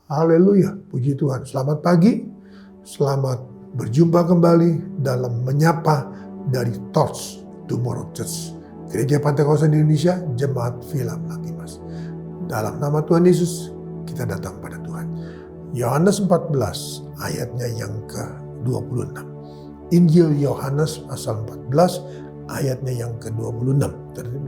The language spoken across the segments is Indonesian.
Haleluya, puji Tuhan. Selamat pagi, selamat berjumpa kembali dalam menyapa dari Torch Tomorrow Church, Gereja Pantekosta di Indonesia, Jemaat Villa Lakimas. Dalam nama Tuhan Yesus, kita datang pada Tuhan. Yohanes 14 ayatnya yang ke-26. Injil Yohanes pasal 14 ayatnya yang ke-26.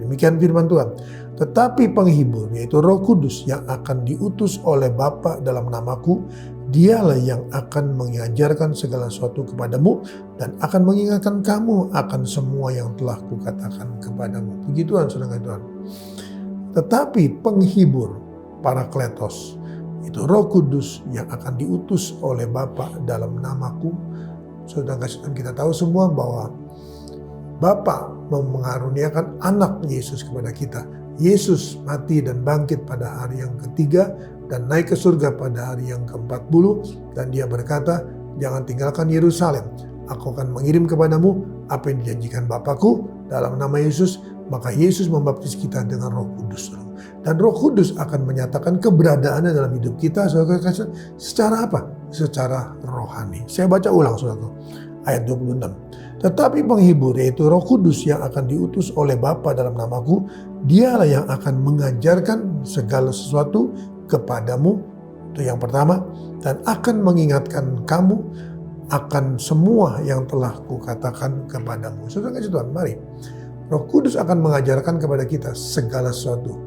Demikian firman Tuhan. Tetapi penghibur, yaitu Roh Kudus yang akan diutus oleh Bapa dalam namaku, dialah yang akan mengajarkan segala sesuatu kepadamu dan akan mengingatkan kamu akan semua yang telah kukatakan kepadamu. Puji Tuhan, saudara Tuhan. Tetapi penghibur, Parakletos, itu Roh Kudus yang akan diutus oleh Bapa dalam namaku. Saudara kasih, kita tahu semua bahwa Bapa mengaruniakan anak Yesus kepada kita. Yesus mati dan bangkit pada hari yang ketiga dan naik ke surga pada hari yang ke-40, dan dia berkata, jangan tinggalkan Yerusalem. Aku akan mengirim kepadamu apa yang dijanjikan Bapakku dalam nama Yesus. Maka Yesus membaptis kita dengan Roh Kudus. Dan Roh Kudus akan menyatakan keberadaannya dalam hidup kita secara apa? Secara rohani. Saya baca ulang saudara, ayat 26. Tetapi penghibur, yaitu Roh Kudus yang akan diutus oleh Bapa dalam namaku, dialah yang akan mengajarkan segala sesuatu kepadamu. Itu yang pertama. Dan akan mengingatkan kamu akan semua yang telah kukatakan kepadamu. Saudara kasih Tuhan, mari. Roh Kudus akan mengajarkan kepada kita segala sesuatu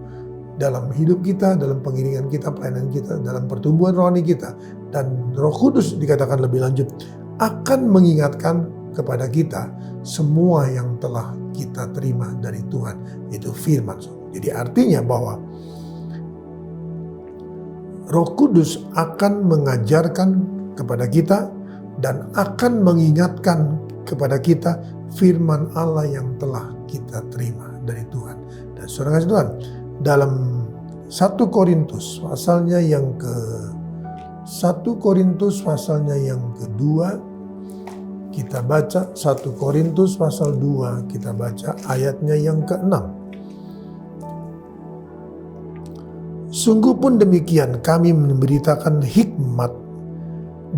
dalam hidup kita, dalam pengiringan kita, pelayanan kita, dalam pertumbuhan rohani kita. Dan Roh Kudus dikatakan lebih lanjut akan mengingatkan kepada kita semua yang telah kita terima dari Tuhan, itu firman. Jadi artinya bahwa Roh Kudus akan mengajarkan kepada kita dan akan mengingatkan kepada kita firman Allah yang telah kita terima dari Tuhan. Dan saudara kasih Tuhan, dalam 1 Korintus pasalnya yang kedua, kita baca 1 Korintus pasal 2, kita baca ayatnya yang ke-6. Sungguh pun demikian kami memberitakan hikmat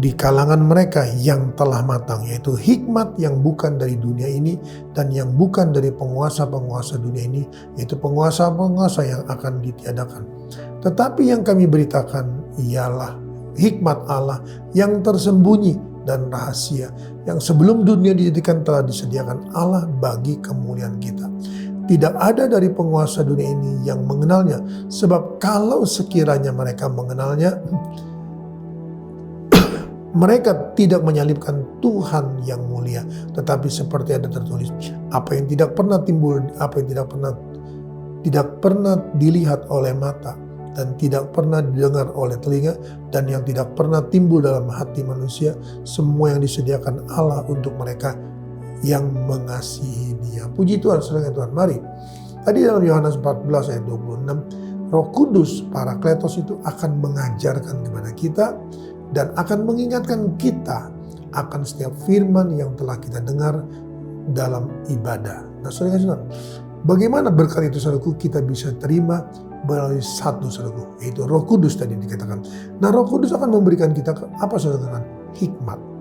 di kalangan mereka yang telah matang, yaitu hikmat yang bukan dari dunia ini dan yang bukan dari penguasa-penguasa dunia ini, yaitu penguasa-penguasa yang akan ditiadakan. Tetapi yang kami beritakan ialah hikmat Allah yang tersembunyi dan rahasia, yang sebelum dunia dijadikan telah disediakan Allah bagi kemuliaan kita. Tidak ada dari penguasa dunia ini yang mengenalnya, sebab kalau sekiranya mereka mengenalnya, mereka tidak menyalibkan Tuhan yang mulia. Tetapi seperti ada tertulis, apa yang tidak pernah timbul, apa yang tidak pernah dilihat oleh mata, dan tidak pernah didengar oleh telinga, dan yang tidak pernah timbul dalam hati manusia, semua yang disediakan Allah untuk mereka yang mengasihi Dia. Puji Tuhan, saudara Tuhan. Mari. Tadi dalam Yohanes 14 ayat 26, Roh Kudus, Parakletos itu akan mengajarkan kepada kita dan akan mengingatkan kita akan setiap firman yang telah kita dengar dalam ibadah. Nah, saudara Tuhan, bagaimana berkat itu saudaraku kita bisa terima melalui satu saudaraku, yaitu Roh Kudus tadi dikatakan. Nah, Roh Kudus akan memberikan kita apa saudara? Hikmat.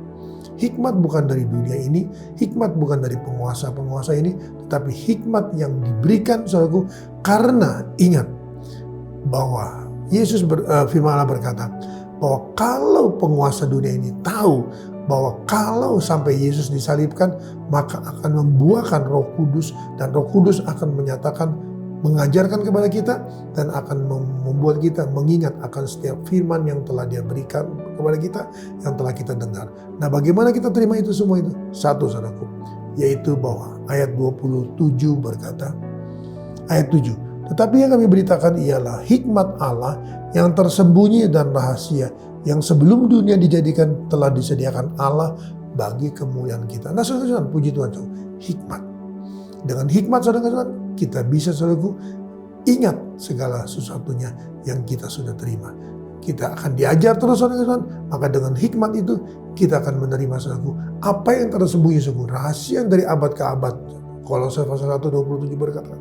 Hikmat bukan dari dunia ini, hikmat bukan dari penguasa-penguasa ini, tetapi hikmat yang diberikan saudaraku karena ingat bahwa Yesus firman Allah berkata bahwa kalau penguasa dunia ini tahu bahwa kalau sampai Yesus disalibkan maka akan membuahkan Roh Kudus, dan Roh Kudus akan mengajarkan kepada kita dan akan membuat kita mengingat akan setiap firman yang telah Dia berikan kepada kita, yang telah kita dengar. Nah, bagaimana kita terima itu semua itu? Satu saudaraku, yaitu bahwa ayat 27 berkata, ayat 7, tetapi yang kami beritakan ialah hikmat Allah yang tersembunyi dan rahasia, yang sebelum dunia dijadikan telah disediakan Allah bagi kemuliaan kita. Nah, saudara, puji Tuhan, hikmat. Dengan hikmat, saudara, kita bisa, saudaraku, ingat segala sesuatunya yang kita sudah terima. Kita akan diajar terus, saudara, maka dengan hikmat itu kita akan menerima, saudaraku, apa yang tersembunyi, saudaraku, rahasia dari abad ke abad. Kolose pasal 1:27 berkata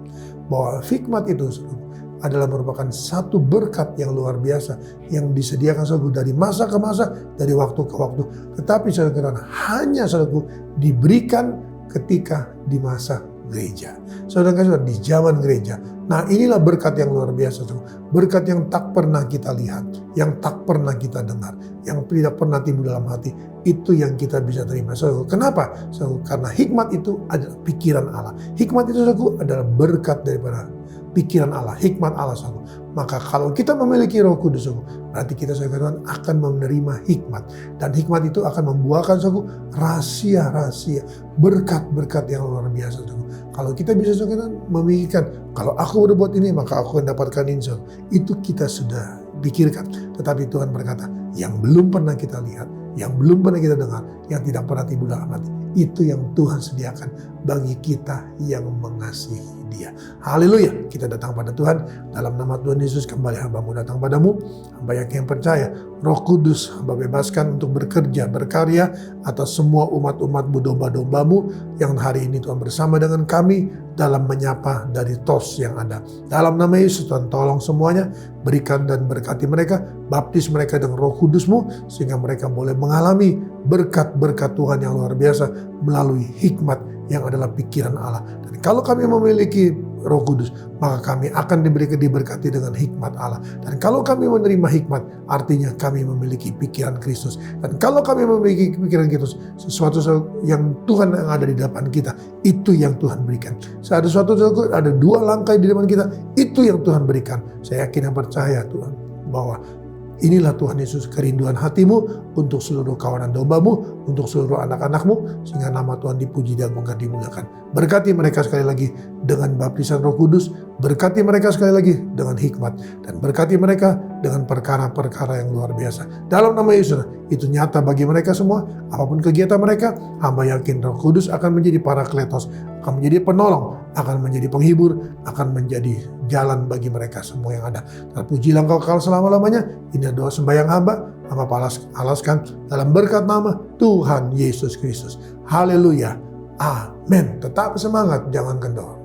bahwa hikmat itu, saudaraku, adalah merupakan satu berkat yang luar biasa yang disediakan saudaraku dari masa ke masa, dari waktu ke waktu. Tetapi saudara hanya saudaraku diberikan ketika di masa gereja. Saudara di zaman gereja. Nah, inilah berkat yang luar biasa. Berkat yang tak pernah kita lihat, yang tak pernah kita dengar, yang tidak pernah timbul dalam hati. Itu yang kita bisa terima. Saudara, kenapa? Saudara, karena hikmat itu adalah pikiran Allah. Hikmat itu saudara adalah berkat daripada pikiran Allah, hikmat Allah saudara. Maka kalau kita memiliki Roh Kudus saudara, berarti kita saudara akan menerima hikmat. Dan hikmat itu akan membuahkan saudara rahasia-rahasia, berkat-berkat yang luar biasa saudara. Kalau kita bisa saudara memikirkan, kalau aku berbuat ini maka aku akan dapatkan ini saudara. Itu kita sudah pikirkan. Tetapi Tuhan berkata, yang belum pernah kita lihat, yang belum pernah kita dengar, yang tidak pernah timbul dalam hati, itu yang Tuhan sediakan bagi kita yang mengasihi Dia. Haleluya, kita datang pada Tuhan dalam nama Tuhan Yesus. Kembali hamba-Mu datang padamu, hamba yang percaya Roh Kudus hamba bebaskan untuk bekerja, berkarya atas semua umat-umat-Mu, domba-domba-Mu yang hari ini Tuhan bersama dengan kami dalam menyapa dari tos yang ada. Dalam nama Yesus Tuhan tolong semuanya, berikan dan berkati mereka, baptis mereka dengan Roh Kudus-Mu sehingga mereka boleh mengalami berkat-berkat Tuhan yang luar biasa melalui hikmat yang adalah pikiran Allah. Dan kalau kami memiliki Roh Kudus, maka kami akan diberkati dengan hikmat Allah. Dan kalau kami menerima hikmat, artinya kami memiliki pikiran Kristus. Dan kalau kami memiliki pikiran Kristus, sesuatu yang Tuhan yang ada di depan kita, itu yang Tuhan berikan. Ada dua langkah di depan kita, itu yang Tuhan berikan. Saya yakin dan percaya Tuhan, bahwa inilah Tuhan Yesus, kerinduan hatimu untuk seluruh kawanan domba-Mu, untuk seluruh anak-anak-Mu, sehingga nama Tuhan dipuji, diagungkan, dimuliakan. Berkati mereka sekali lagi dengan baptisan Roh Kudus, berkati mereka sekali lagi dengan hikmat, dan berkati mereka dengan perkara-perkara yang luar biasa. Dalam nama Yesus, itu nyata bagi mereka semua, apapun kegiatan mereka, hamba yakin Roh Kudus akan menjadi parakletos, akan menjadi penolong, akan menjadi penghibur, akan menjadi jalan bagi mereka semua yang ada. Terpujilah Engkau kekal selama-lamanya. Ini doa sembahyang hamba alaskan dalam berkat nama Tuhan Yesus Kristus. Haleluya. Amin. Tetap semangat, jangan kendor.